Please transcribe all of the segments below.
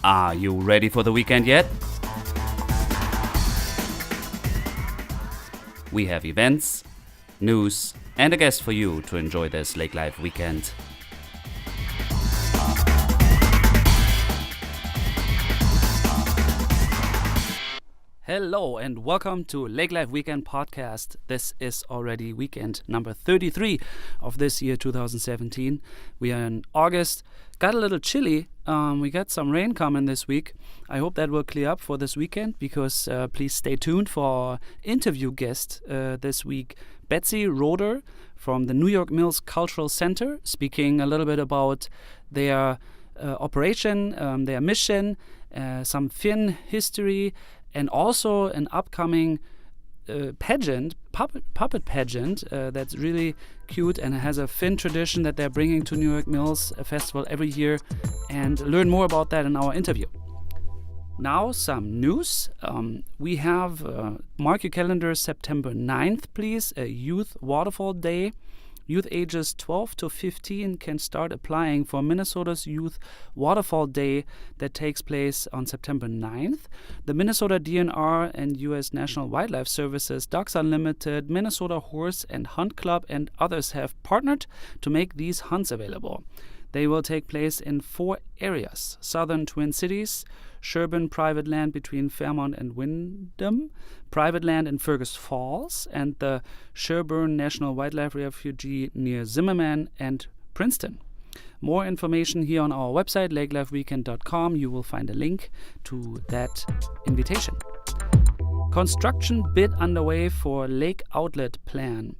Are you ready for the weekend yet? We have events, news, and a guest for you to enjoy this Lake Life weekend. Hello and welcome to Lake Life Weekend Podcast. This is already weekend number 33 of this year 2017. We are in August. Got a little chilly. We got some rain coming this week. I hope that will clear up for this weekend because please stay tuned for our interview guest this week, Betsy Roeder from the New York Mills Cultural Center, speaking a little bit about their operation, their mission, some Finn history, and also an upcoming puppet pageant that's really cute and has a Finn tradition that they're bringing to New York Mills Festival every year, and learn more about that in our interview. Now some news. We have, mark your calendar, September 9th, please, a Youth Waterfall Day. Youth ages 12 to 15 can start applying for Minnesota's Youth Waterfall Day that takes place on September 9th. The Minnesota DNR and U.S. National Wildlife Services, Ducks Unlimited, Minnesota Horse and Hunt Club, and others have partnered to make these hunts available. They will take place in 4 areas: Southern Twin Cities, Sherburne private land between Fairmount and Windham, private land in Fergus Falls, and the Sherburne National Wildlife Refuge near Zimmerman and Princeton. More information here on our website, lakelifeweekend.com. You will find a link to that invitation. Construction bid underway for Lake Outlet Plan.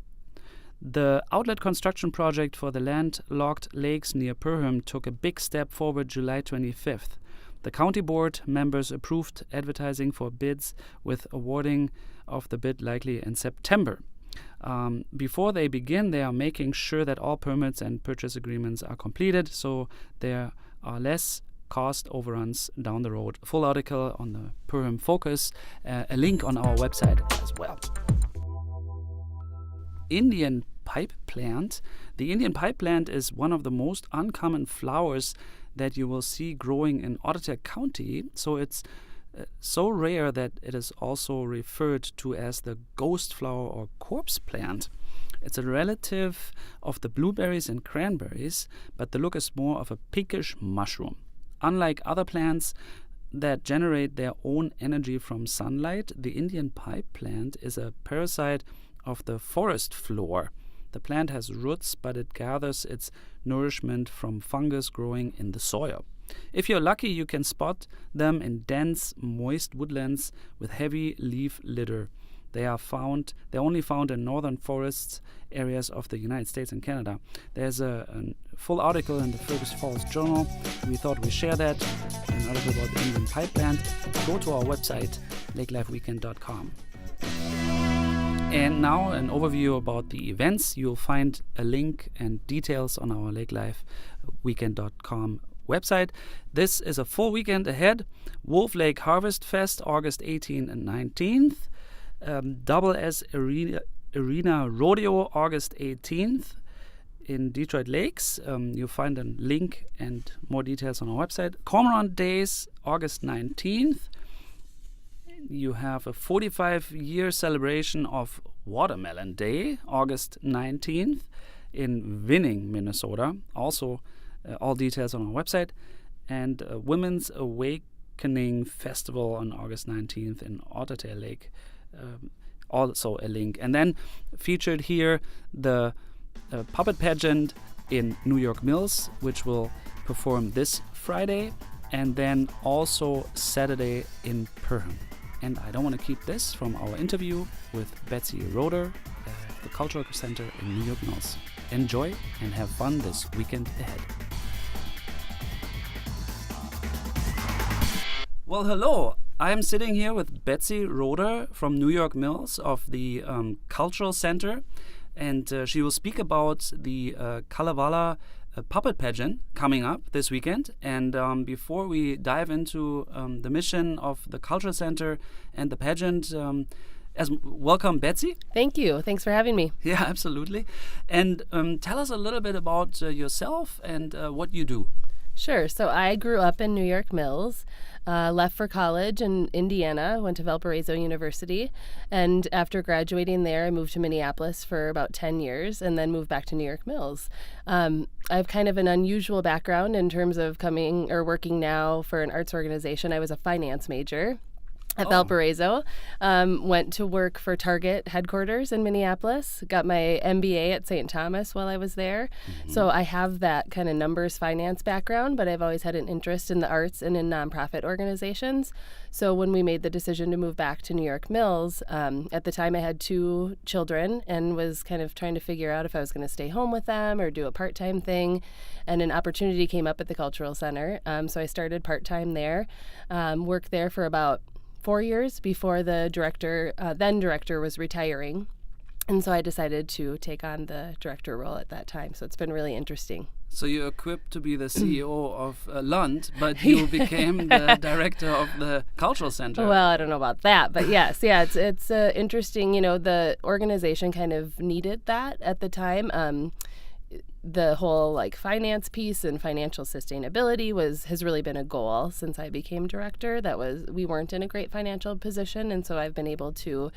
The outlet construction project for the landlocked lakes near Perham took a big step forward July 25th. The county board members approved advertising for bids, with awarding of the bid likely in September. Before they begin, they are making sure that all permits and purchase agreements are completed, so there are less cost overruns down the road. Full article on the Perham Focus, a link on our website as well. Indian pipe plant. The Indian pipe plant is one of the most uncommon flowers that you will see growing in Ottawa County. So it's so rare that it is also referred to as the ghost flower or corpse plant. It's a relative of the blueberries and cranberries, but the look is more of a pinkish mushroom. Unlike other plants that generate their own energy from sunlight, the Indian pipe plant is a parasite of the forest floor. The plant has roots, but it gathers its nourishment from fungus growing in the soil. If you're lucky, you can spot them in dense, moist woodlands with heavy leaf litter. They're only found in northern forests areas of the United States and Canada. There's a full article in the Fergus Falls Journal. We thought we'd share that, an article about the Indian pipe plant. Go to our website, lakelifeweekend.com. And now an overview about the events. You'll find a link and details on our lakelifeweekend.com website. This is a full weekend ahead. Wolf Lake Harvest Fest, August 18th and 19th. Double S Arena Rodeo, August 18th in Detroit Lakes. You'll find a link and more details on our website. Cormorant Days, August 19th. You have a 45-year celebration of Watermelon Day, August 19th in Winning, Minnesota. Also, all details on our website. And Women's Awakening Festival on August 19th in Otter Lake. Also a link. And then featured here the puppet pageant in New York Mills, which will perform this Friday, and then also Saturday in Perham. And I don't want to keep this from our interview with Betsy Roeder at the Cultural Center in New York Mills. Enjoy and have fun this weekend ahead. Well, hello. I'm sitting here with Betsy Roeder from New York Mills of the Cultural Center, and she will speak about the Kalevala puppet pageant coming up this weekend. And before we dive into the mission of the Cultural Center and the pageant, welcome, Betsy. Thank you. Thanks for having me. Yeah, absolutely. And tell us a little bit about yourself and what you do. Sure. So I grew up in New York Mills, left for college in Indiana, went to Valparaiso University, and after graduating there, I moved to Minneapolis for about 10 years and then moved back to New York Mills. I have kind of an unusual background in terms of coming or working now for an arts organization. I was a finance major at Valparaiso, went to work for Target headquarters in Minneapolis, got my MBA at St. Thomas while I was there. So I have that kind of numbers finance background, but I've always had an interest in the arts and in nonprofit organizations. So when we made the decision to move back to New York Mills, at the time I had 2 children and was kind of trying to figure out if I was going to stay home with them or do a part-time thing. And an opportunity came up at the Cultural Center. So I started part-time there, worked there for about 4 years before the then director was retiring. And so I decided to take on the director role at that time. So it's been really interesting. So you're equipped to be the CEO of Lund, but you became the director of the Cultural Center. Well, I don't know about that, but yes, it's interesting. The organization kind of needed that at the time. The whole finance piece and financial sustainability has really been a goal since I became director. We weren't in a great financial position, and so I've been able to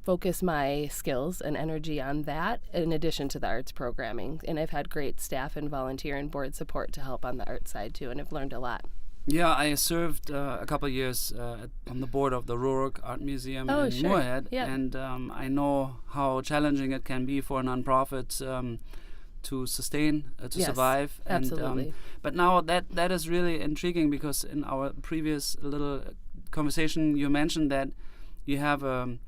focus my skills and energy on that in addition to the arts programming. And I've had great staff and volunteer and board support to help on the art side too, and I've learned a lot. Yeah, I served a couple of years on the board of the Ruhrk Art Museum in Moorhead, and I know how challenging it can be for a nonprofit to sustain, to survive. Absolutely. But now that is really intriguing, because in our previous little conversation you mentioned that you have a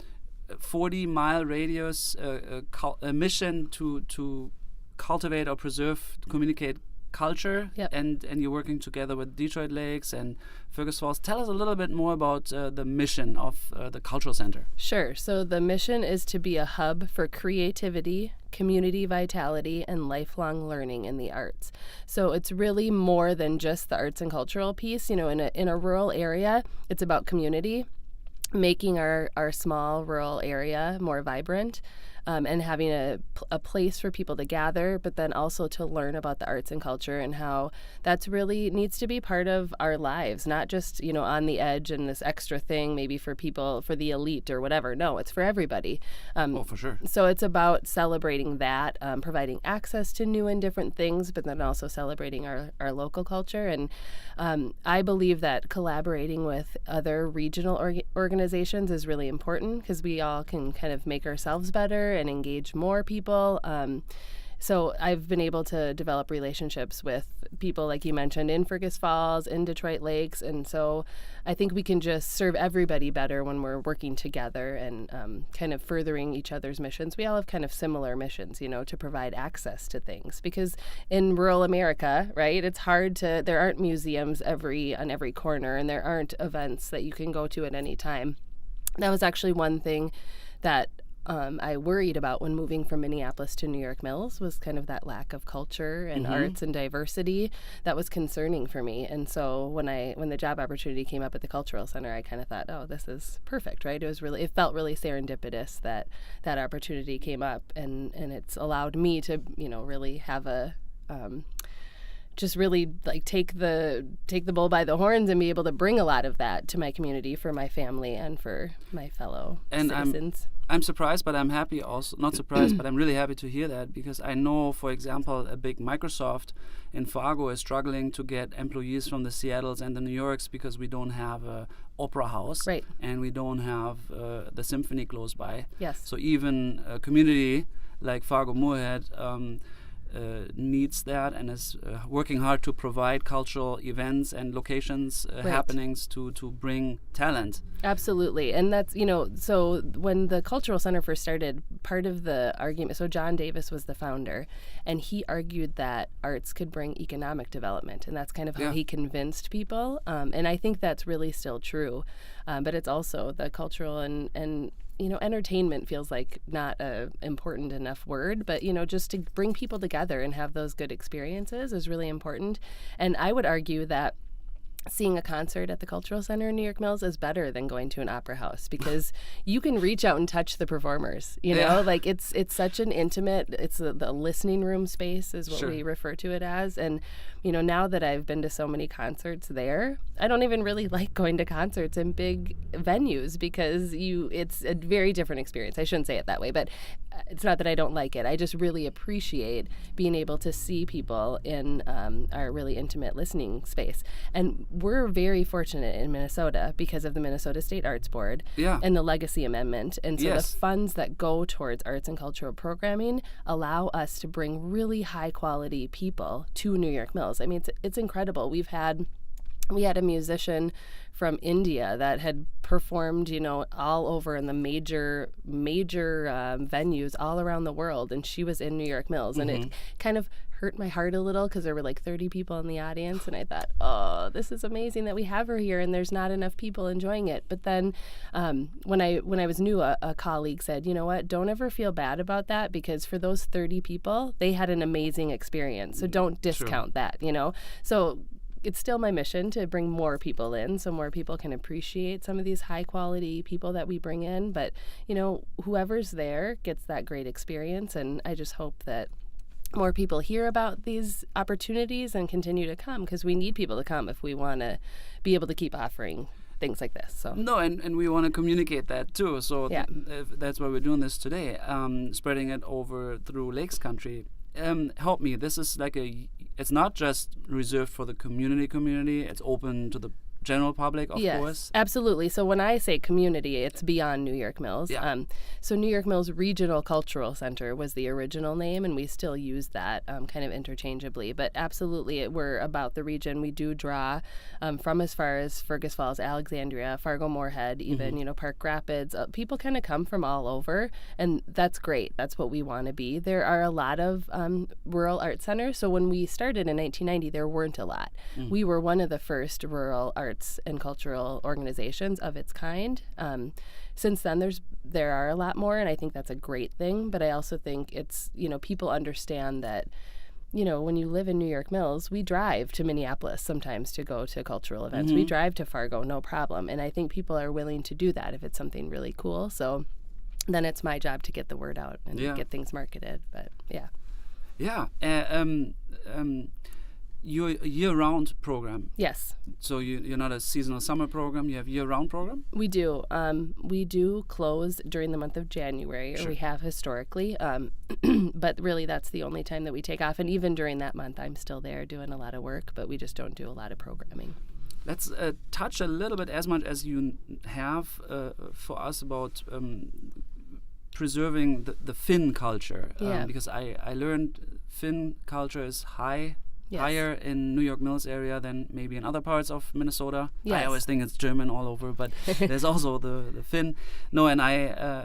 40-mile radius a mission to cultivate or preserve, communicate culture, and you're working together with Detroit Lakes and Fergus Falls. Tell us a little bit more about the mission of the Cultural Center. Sure. So the mission is to be a hub for creativity, community vitality, and lifelong learning in the arts. So it's really more than just the arts and cultural piece. In a rural area, it's about community, making our small rural area more vibrant. And having a place for people to gather, but then also to learn about the arts and culture and how that's really needs to be part of our lives, not just, on the edge and this extra thing maybe for people, for the elite or whatever. No, it's for everybody. For sure. So it's about celebrating that, providing access to new and different things, but then also celebrating our local culture. And I believe that collaborating with other regional organizations is really important, because we all can kind of make ourselves better and engage more people. So I've been able to develop relationships with people, like you mentioned, in Fergus Falls, in Detroit Lakes. And so I think we can just serve everybody better when we're working together and kind of furthering each other's missions. We all have kind of similar missions, to provide access to things. Because in rural America, right, it's hard there aren't museums on every corner, and there aren't events that you can go to at any time. That was actually one thing that I worried about when moving from Minneapolis to New York Mills, was kind of that lack of culture and arts and diversity that was concerning for me. And so when the job opportunity came up at the Cultural Center, I kind of thought, oh, this is perfect, right? It felt really serendipitous that opportunity came up, and it's allowed me to, really have a just really take the bull by the horns and be able to bring a lot of that to my community, for my family and for my fellow citizens. I'm surprised, but I'm happy also. Not surprised, but I'm really happy to hear that, because I know, for example, a big Microsoft in Fargo is struggling to get employees from the Seattles and the New Yorks, because we don't have a opera house, right, and we don't have the symphony close by. Yes. So even a community like Fargo Moorhead needs that, and is working hard to provide cultural events and locations, happenings to bring talent. Absolutely. And that's, so when the Cultural Center first started, part of the argument, so John Davis was the founder, and he argued that arts could bring economic development, and that's kind of how he convinced people. And I think that's really still true. But it's also the cultural and entertainment feels like not a important enough word, but, just to bring people together and have those good experiences is really important. And I would argue that seeing a concert at the Cultural Center in New York Mills is better than going to an opera house because you can reach out and touch the performers, you know, like it's such an intimate, it's the listening room space is what we refer to it as. And, you know, now that I've been to so many concerts there, I don't even really like going to concerts in big venues because it's a very different experience. I shouldn't say it that way, but it's not that I don't like it. I just really appreciate being able to see people in our really intimate listening space. And we're very fortunate in Minnesota because of the Minnesota State Arts Board and the Legacy Amendment. And so the funds that go towards arts and cultural programming allow us to bring really high quality people to New York Mills. I mean, it's incredible. We had a musician from India that had performed, you know, all over in the major venues all around the world, and she was in New York Mills, and it kind of hurt my heart a little because there were like 30 people in the audience, and I thought, oh, this is amazing that we have her here, and there's not enough people enjoying it. But then when I was new, a colleague said, you know what, don't ever feel bad about that because for those 30 people, they had an amazing experience, so don't discount that, you know. So it's still my mission to bring more people in so more people can appreciate some of these high quality people that we bring in. But, you know, whoever's there gets that great experience. And I just hope that more people hear about these opportunities and continue to come because we need people to come if we want to be able to keep offering things like this. So no, and we want to communicate that too. So that's why we're doing this today, spreading it over through Lakes Country. Help me. This is like it's not just reserved for the community. It's open to the general public, of course. Absolutely. So when I say community, it's beyond New York Mills. So New York Mills Regional Cultural Center was the original name, and we still use that kind of interchangeably. But absolutely, we're about the region. We do draw from as far as Fergus Falls, Alexandria, Fargo-Moorhead, even, you know, Park Rapids. People kind of come from all over, and that's great. That's what we want to be. There are a lot of rural art centers. So when we started in 1990, there weren't a lot. We were one of the first rural arts and cultural organizations of its kind. Since then, there are a lot more, and I think that's a great thing. But I also think it's, you know, people understand that, you know, when you live in New York Mills, we drive to Minneapolis sometimes to go to cultural events. We drive to Fargo, no problem. And I think people are willing to do that if it's something really cool. So then it's my job to get the word out and get things marketed. But You're a year-round program. Yes. So you're not a seasonal summer program. You have year-round program? We do. We do close during the month of January, or we have historically. But really, that's the only time that we take off. And even during that month, I'm still there doing a lot of work, but we just don't do a lot of programming. Let's touch a little bit, as much as you have for us, about preserving the Finn culture. Because I learned Finn culture is higher in New York Mills area than maybe in other parts of Minnesota. I always think it's German all over, but there's also the Finn. No, and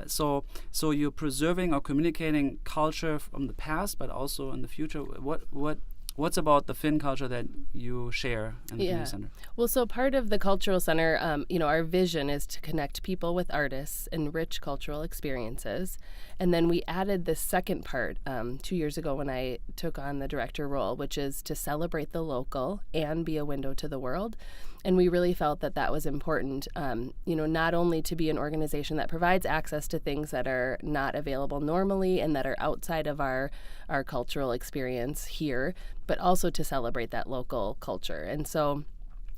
so you're preserving or communicating culture from the past, but also in the future. What's about the Finn culture that you share in the community center? Well, so part of the cultural center, you know, our vision is to connect people with artists and rich cultural experiences. And then we added this second part 2 years ago when I took on the director role, which is to celebrate the local and be a window to the world. And we really felt that that was important, you know, not only to be an organization that provides access to things that are not available normally and that are outside of our cultural experience here, but also to celebrate that local culture. And so,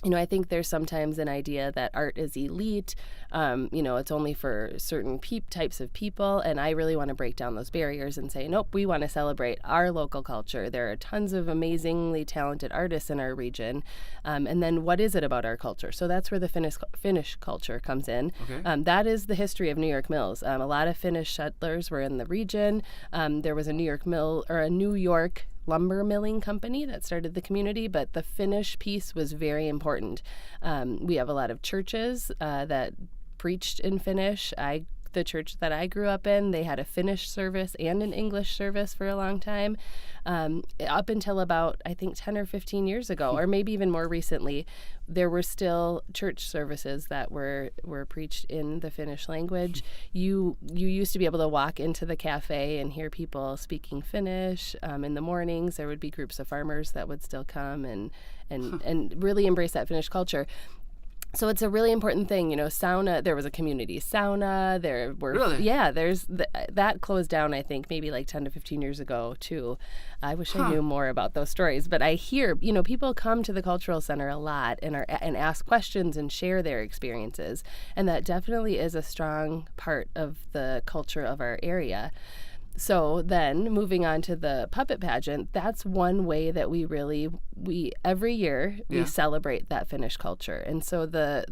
you know, I think there's sometimes an idea that art is elite, you know, it's only for certain types of people, and I really want to break down those barriers and say, nope, we want to celebrate our local culture. There are tons of amazingly talented artists in our region, and then what is it about our culture? So that's where the Finnish culture comes in. Okay. That is the history of New York Mills. A lot of Finnish settlers were in the region. There was a New York lumber milling company that started the community, but the Finnish piece was very important. We have a lot of churches that preached in Finnish. I the church that I grew up in, they had a Finnish service and an English service for a long time. Up until about, I think, 10 or 15 years ago, or maybe even more recently, there were still church services that were preached in the Finnish language. You used to be able to walk into the cafe and hear people speaking Finnish. In the mornings, there would be groups of farmers that would still come and really embrace that Finnish culture. So it's a really important thing, sauna. There was a community sauna. There were, Really? Yeah, that closed down, I think, maybe like 10 to 15 years ago, too. I wish I knew more about those stories. But I hear, people come to the Cultural Center a lot and ask questions and share their experiences. And that definitely is a strong part of the culture of our area. So then moving on to the puppet pageant, that's one way that we every year we celebrate that Finnish culture. And so the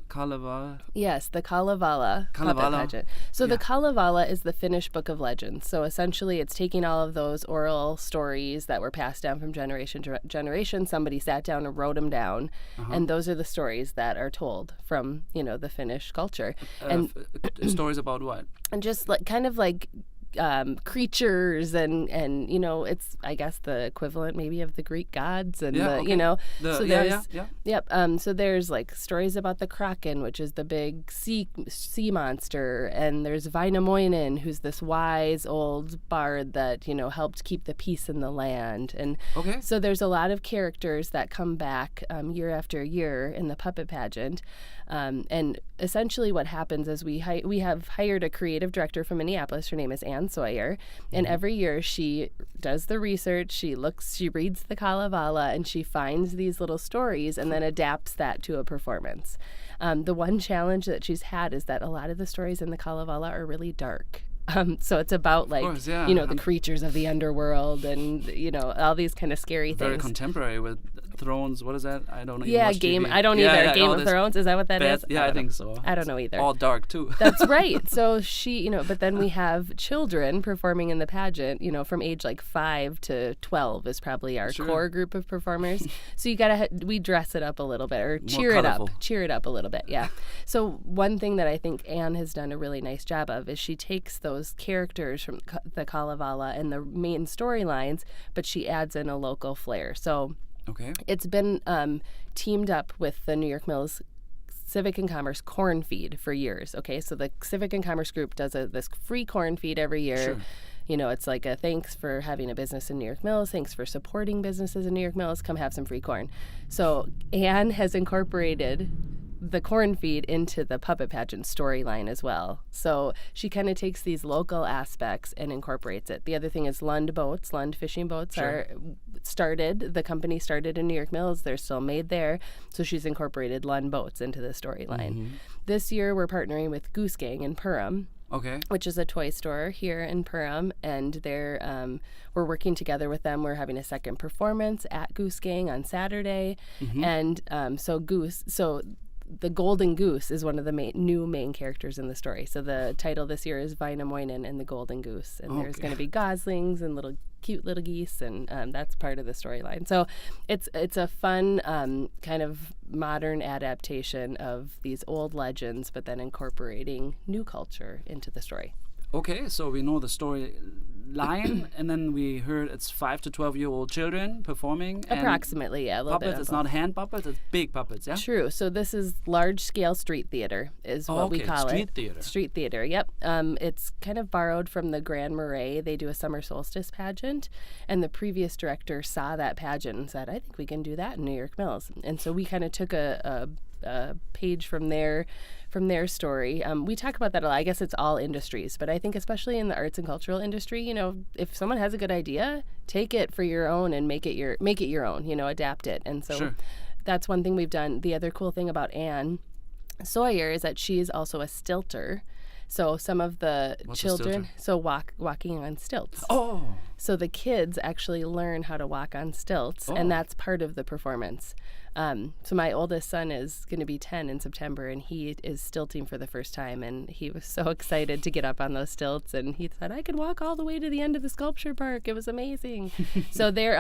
Kalevala. Yes, the Kalevala puppet pageant. So the Kalevala is the Finnish Book of Legends. So essentially it's taking all of those oral stories that were passed down from generation to generation. Somebody sat down and wrote them down. And those are the stories that are told from, the Finnish culture. And stories about what? And just kind of like creatures and it's, I guess, the equivalent maybe of the Greek gods and so there's like stories about the Kraken, which is the big sea monster, and there's Wainamoinen, who's this wise old bard that helped keep the peace in the land. And so there's a lot of characters that come back year after year in the puppet pageant. And essentially what happens is we have hired a creative director from Minneapolis. Her name is Ann Sawyer. And every year she does the research, she reads the Kalevala, and she finds these little stories and then adapts that to a performance. The one challenge that she's had is that a lot of the stories in the Kalevala are really dark. So it's about the creatures of the underworld and all these kind of scary things. Very contemporary with Thrones. What is that? I don't know. Yeah, Game. I don't either. Game of Thrones. Is that what that is? Yeah, I think so. I don't know either. All dark too. That's right. So she, but then we have children performing in the pageant. From age like 5 to 12 is probably our core group of performers. So you we dress it up a little bit or cheer it up a little bit. Yeah. So one thing that I think Anne has done a really nice job of is she takes those characters from the Kalevala and the main storylines, but she adds in a local flair. So it's been teamed up with the New York Mills Civic and Commerce Corn Feed for years. So the Civic and Commerce group does this free corn feed every year. It's like a thanks for having a business in New York Mills. Thanks for supporting businesses in New York Mills. Come have some free corn. So Anne has incorporated the corn feed into the puppet pageant storyline as well. So she kind of takes these local aspects and incorporates it. The other thing is Lund fishing boats the company started in New York Mills. They're still made there. So she's incorporated Lund boats into the storyline. This year we're partnering with Goose Gang in Perham. Which is a toy store here in Perham, and we're working together with them. We're having a second performance at Goose Gang on Saturday, and so the Golden Goose is one of the new main characters in the story. So the title this year is Wainamoinen and the Golden Goose, and there's going to be goslings and cute little geese, and that's part of the storyline. So it's a fun kind of modern adaptation of these old legends, but then incorporating new culture into the story. So we know the story line, and then we heard it's 5 to 12-year-old children performing. Approximately, yeah. A little puppets, bit. It's not hand puppets, it's big puppets, yeah? True. So this is large-scale street theater is what we call street theater. Street theater, yep. It's kind of borrowed from the Grand Marais. They do a summer solstice pageant, and the previous director saw that pageant and said, I think we can do that in New York Mills. And so we kind of took a page from their story. We talk about that a lot. I guess it's all industries, but I think especially in the arts and cultural industry, if someone has a good idea, take it for your own and make it your own, adapt it. And so that's one thing we've done. The other cool thing about Anne Sawyer is that she is also a stilter. So some of the children, walking on stilts. So the kids actually learn how to walk on stilts, and that's part of the performance. So my oldest son is going to be 10 in September, and he is stilting for the first time, and he was so excited to get up on those stilts, and he said, I could walk all the way to the end of the sculpture park. It was amazing. So they're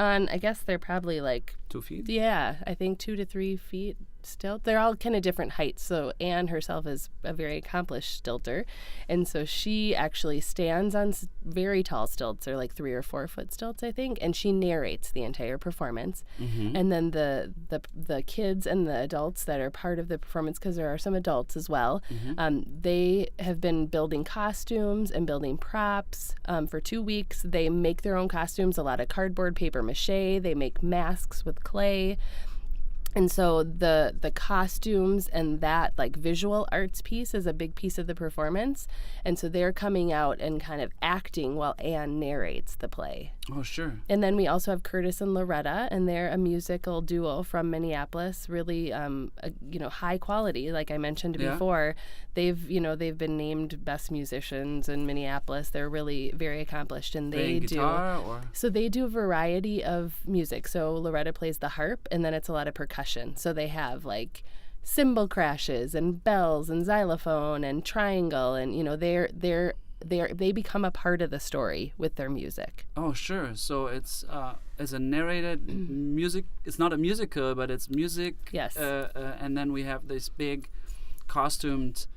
probably like 2 feet? Yeah, I think 2 to 3 feet stilt. They're all kind of different heights. So Anne herself is a very accomplished stilter. And so she actually stands on very tall stilts. They're like 3 or 4 foot stilts, I think. And she narrates the entire performance. And then the kids and the adults that are part of the performance, because there are some adults as well, they have been building costumes and building props for 2 weeks. They make their own costumes, a lot of cardboard, paper mache. They make masks with clay. And so the costumes and that like visual arts piece is a big piece of the performance. And so they're coming out and kind of acting while Anne narrates the play. Oh, sure. And then we also have Curtis and Loretta, and they're a musical duo from Minneapolis, really, high quality. Like I mentioned before, they've been named best musicians in Minneapolis. They're really very accomplished, and they do guitar or? So they do a variety of music. So Loretta plays the harp, and then it's a lot of percussion. So they have like cymbal crashes and bells and xylophone and triangle, and they become a part of the story with their music. Oh, sure. So it's a narrated music. It's not a musical, but it's music. Yes. And then we have these big costumed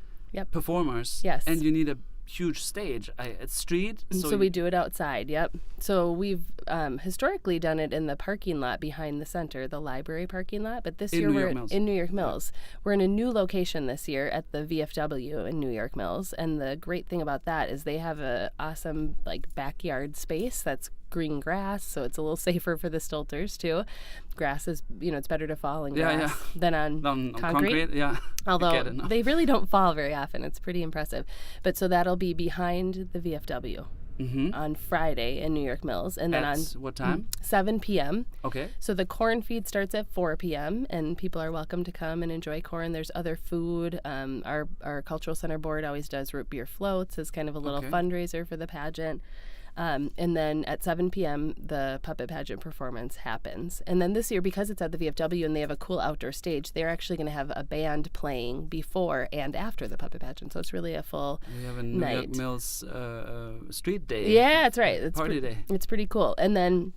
performers. Yes. And you need a huge stage. It's street. So we do it outside. Yep. So we've historically done it in the parking lot behind the center, the library parking lot. But this year we're in New York Mills. We're in a new location this year at the VFW in New York Mills. And the great thing about that is they have a awesome like backyard space that's green grass, so it's a little safer for the stilters too. Grass is, it's better to fall in grass than on concrete. Yeah. Although they really don't fall very often. It's pretty impressive. But so that'll be behind the VFW on Friday in New York Mills. And then at on what time? 7 p.m. Okay. So the corn feed starts at 4 p.m. and people are welcome to come and enjoy corn. There's other food. Our cultural center board always does root beer floats as kind of a little fundraiser for the pageant. And then at 7 p.m., the puppet pageant performance happens. And then this year, because it's at the VFW and they have a cool outdoor stage, they're actually going to have a band playing before and after the puppet pageant. So it's really a full night. We have a New York Mills street day. Yeah, that's right. It's party day. It's pretty cool. And then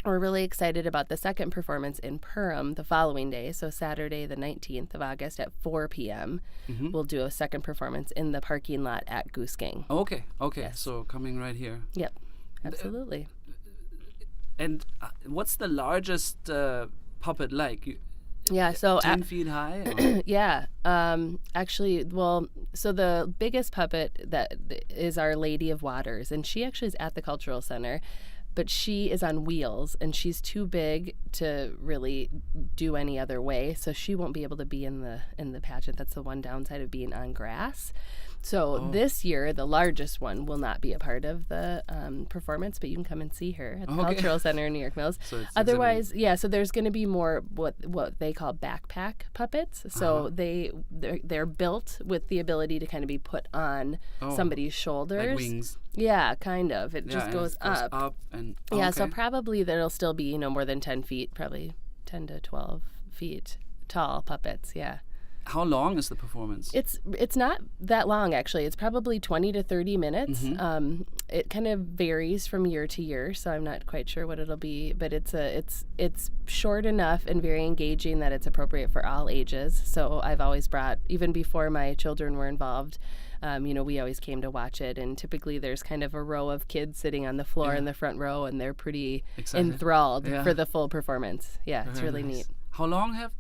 we're really excited about the second performance in Perham the following day. So Saturday, the 19th of August at 4 p.m., we'll do a second performance in the parking lot at Goose Gang. Okay. Yes. So coming right here. Yep, absolutely. And what's the largest puppet like? Yeah, so 10 feet high? Or? Yeah. Actually, so the biggest puppet that is Our Lady of Waters, and she actually is at the Cultural Center. But she is on wheels, and she's too big to really do any other way, so she won't be able to be in the pageant. That's the one downside of being on grass. So this year, the largest one will not be a part of the performance, but you can come and see her at the Cultural Center in New York Mills. So otherwise, so there's going to be more what they call backpack puppets. So they're built with the ability to kind of be put on somebody's shoulders. Like wings. Yeah, kind of. It just goes up. And so probably there'll still be, more than 10 feet, probably 10 to 12 feet tall puppets, yeah. How long is the performance? It's not that long, actually. It's probably 20 to 30 minutes. It kind of varies from year to year, so I'm not quite sure what it'll be. But it's short enough and very engaging that it's appropriate for all ages. So I've always brought, even before my children were involved, we always came to watch it. And typically there's kind of a row of kids sitting on the floor in the front row, and they're pretty enthralled for the full performance. Yeah, it's really neat. How long has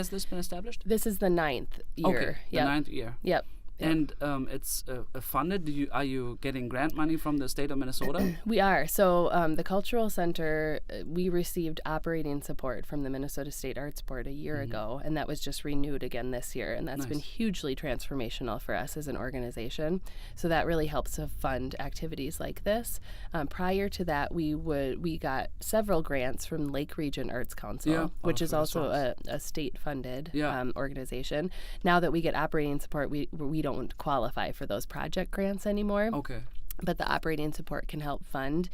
this been established? This is the 9th year. Okay, the 9th year. Yep. And it's funded. Are you getting grant money from the state of Minnesota? We are. So the Cultural Center, we received operating support from the Minnesota State Arts Board a year ago, and that was just renewed again this year. And that's been hugely transformational for us as an organization. So that really helps to fund activities like this. Prior to that, we got several grants from Lake Region Arts Council, which is also a state-funded organization. Now that we get operating support, we don't qualify for those project grants anymore. Okay. but the operating support can help fund,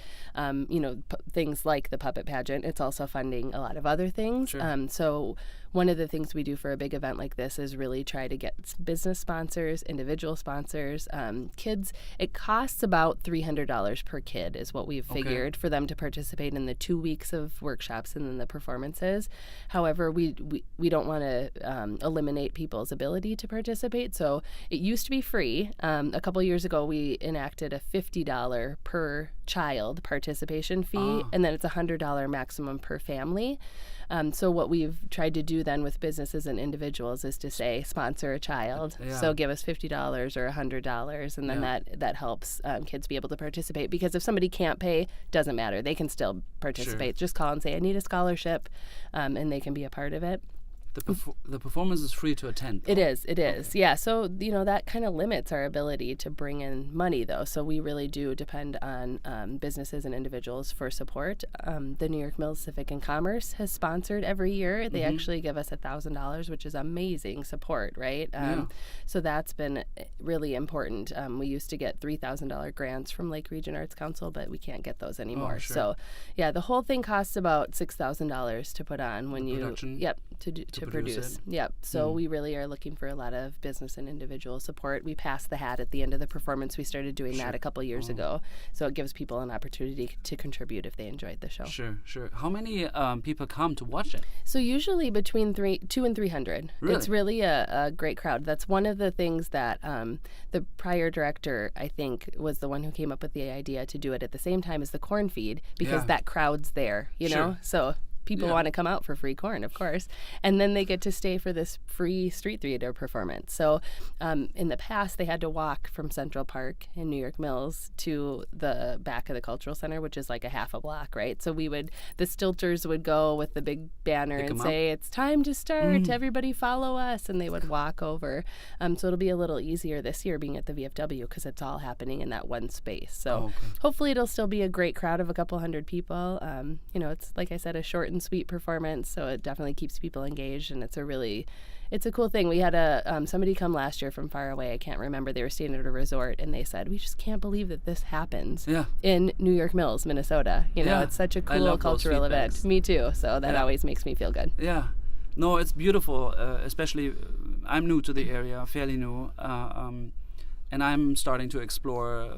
things like the puppet pageant. It's also funding a lot of other things. Sure. So one of the things we do for a big event like this is really try to get business sponsors, individual sponsors, kids. It costs about $300 per kid is what we've figured for them to participate in the 2 weeks of workshops and then the performances. However, we don't want to eliminate people's ability to participate. So it used to be free. A couple years ago, we enacted a $50 per child participation fee, and then it's a $100 maximum per family. So what we've tried to do then with businesses and individuals is to say, sponsor a child. Yeah. So give us $50 or $100, and then that helps kids be able to participate. Because if somebody can't pay, doesn't matter. They can still participate. Just call and say, I need a scholarship, and they can be a part of it. The performance is free to attend, though. It is. Yeah. So, that kind of limits our ability to bring in money, though. So we really do depend on businesses and individuals for support. The New York Mills Civic and Commerce has sponsored every year. They actually give us $1,000, which is amazing support, right? So that's been really important. We used to get $3,000 grants from Lake Region Arts Council, but we can't get those anymore. Sure. So, yeah, the whole thing costs about $6,000 to put on when Production? to produce. Yep. So we really are looking for a lot of business and individual support. We pass the hat at the end of the performance. We started doing that a couple years ago. So it gives people an opportunity to contribute if they enjoyed the show. Sure. How many people come to watch it? So usually between 200 and 300. Really? It's really a great crowd. That's one of the things that the prior director, I think, was the one who came up with the idea to do it at the same time as the corn feed, because that crowd's there, know? So people want to come out for free corn, of course. And then they get to stay for this free street theater performance. So in the past, they had to walk from Central Park in New York Mills to the back of the Cultural Center, which is like a half a block, right? So the stilters would go with the big banner and say, it's time to start, everybody follow us. And they would walk over. So it'll be a little easier this year being at the VFW because it's all happening in that one space. So hopefully it'll still be a great crowd of a couple hundred people. It's, like I said, a short and sweet performance, so it definitely keeps people engaged, and it's a cool thing. We had somebody come last year from far away. I can't remember. They were staying at a resort, and they said, we just can't believe that this happens in New York Mills, Minnesota. It's such a cool cultural event. Me too. So that always makes me feel good. Yeah. No, it's beautiful, especially I'm new to the area, fairly new, and I'm starting to explore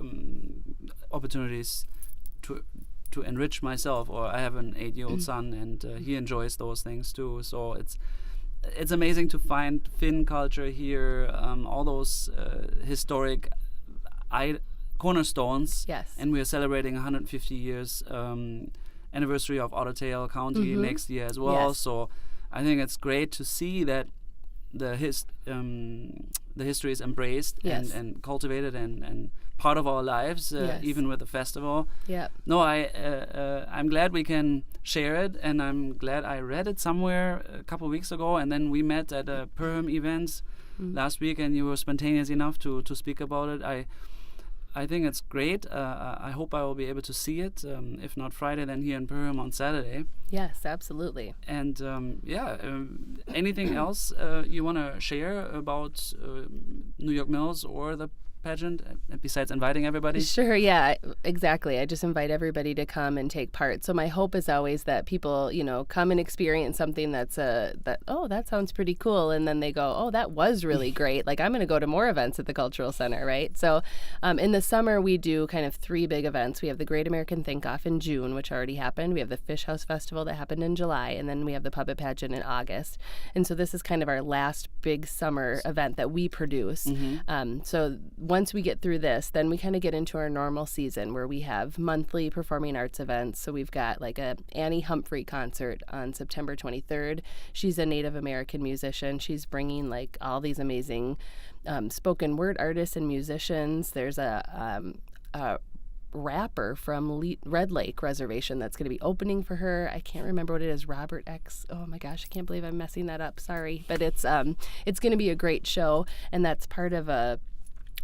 opportunities to enrich myself. Or I have an 8-year-old son, and he enjoys those things too. So it's amazing to find Finn culture here, all those historic cornerstones. Yes. And we are celebrating 150 years anniversary of Otter County next year as well. Yes. So I think it's great to see that the history is embraced and cultivated and part of our lives, even with the festival. Yeah. No, I'm glad we can share it, and I'm glad I read it somewhere a couple of weeks ago, and then we met at a Perham event last week, and you were spontaneous enough to speak about it. I think it's great. I hope I will be able to see it, if not Friday, then here in Perham on Saturday. Yes, absolutely. And anything else you want to share about New York Mills or the pageant, besides inviting everybody? Sure, yeah, exactly. I just invite everybody to come and take part. So my hope is always that people, come and experience something that sounds pretty cool, and then they go, oh, that was really great. Like, I'm going to go to more events at the Cultural Center, right? So in the summer, we do kind of 3 big events. We have the Great American Think-Off in June, which already happened. We have the Fish House Festival that happened in July, and then we have the Puppet Pageant in August. And so this is kind of our last big summer event that we produce. So once we get through this, then we kind of get into our normal season where we have monthly performing arts events. So we've got like a Annie Humphrey concert on September 23rd. She's a Native American musician. She's bringing like all these amazing spoken word artists and musicians. There's a rapper from Red Lake Reservation that's going to be opening for her. I can't remember what it is. Robert X. Oh my gosh, I can't believe I'm messing that up. Sorry, but it's going to be a great show, and that's part of a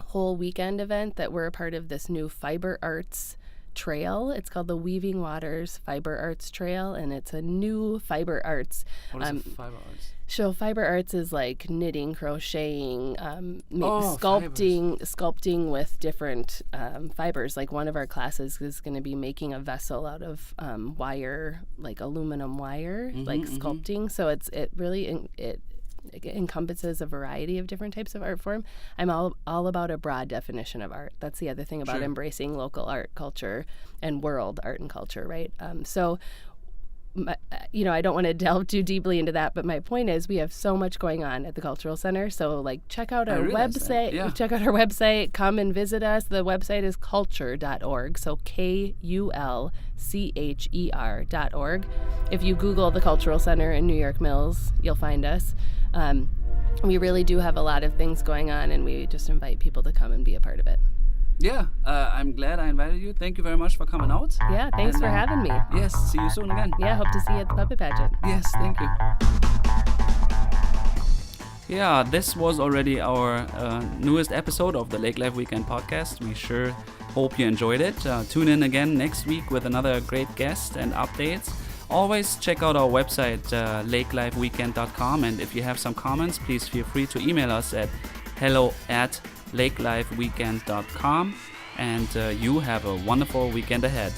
whole weekend event that we're a part of this new fiber arts trail. It's called the Weaving Waters Fiber Arts Trail, and it's a new fiber arts. What is fiber arts? So fiber arts is like knitting, crocheting, Fibers. sculpting with different fibers. Like one of our classes is going to be making a vessel out of wire, like aluminum wire, like sculpting. So it really encompasses a variety of different types of art form. I'm all about a broad definition of art. That's the other thing about embracing local art, culture, and world art and culture, right? I don't want to delve too deeply into that, but my point is we have so much going on at the Cultural Center. So like check out our website. Yeah. Check out our website. Come and visit us. The website is culture.org. So KULCHER.org. If you Google the Cultural Center in New York Mills, you'll find us. We really do have a lot of things going on, and we just invite people to come and be a part of it. Yeah, I'm glad I invited you. Thank you very much for coming out. Yeah, thanks for having me. Yes, see you soon again. Yeah, hope to see you at the puppet pageant. Yes, thank you. Yeah, this was already our newest episode of the Lake Life Weekend podcast. We sure hope you enjoyed it. Tune in again next week with another great guest and updates. Always check out our website, lakelifeweekend.com, and if you have some comments, please feel free to email us at hello@lakelifeweekend.com, and you have a wonderful weekend ahead.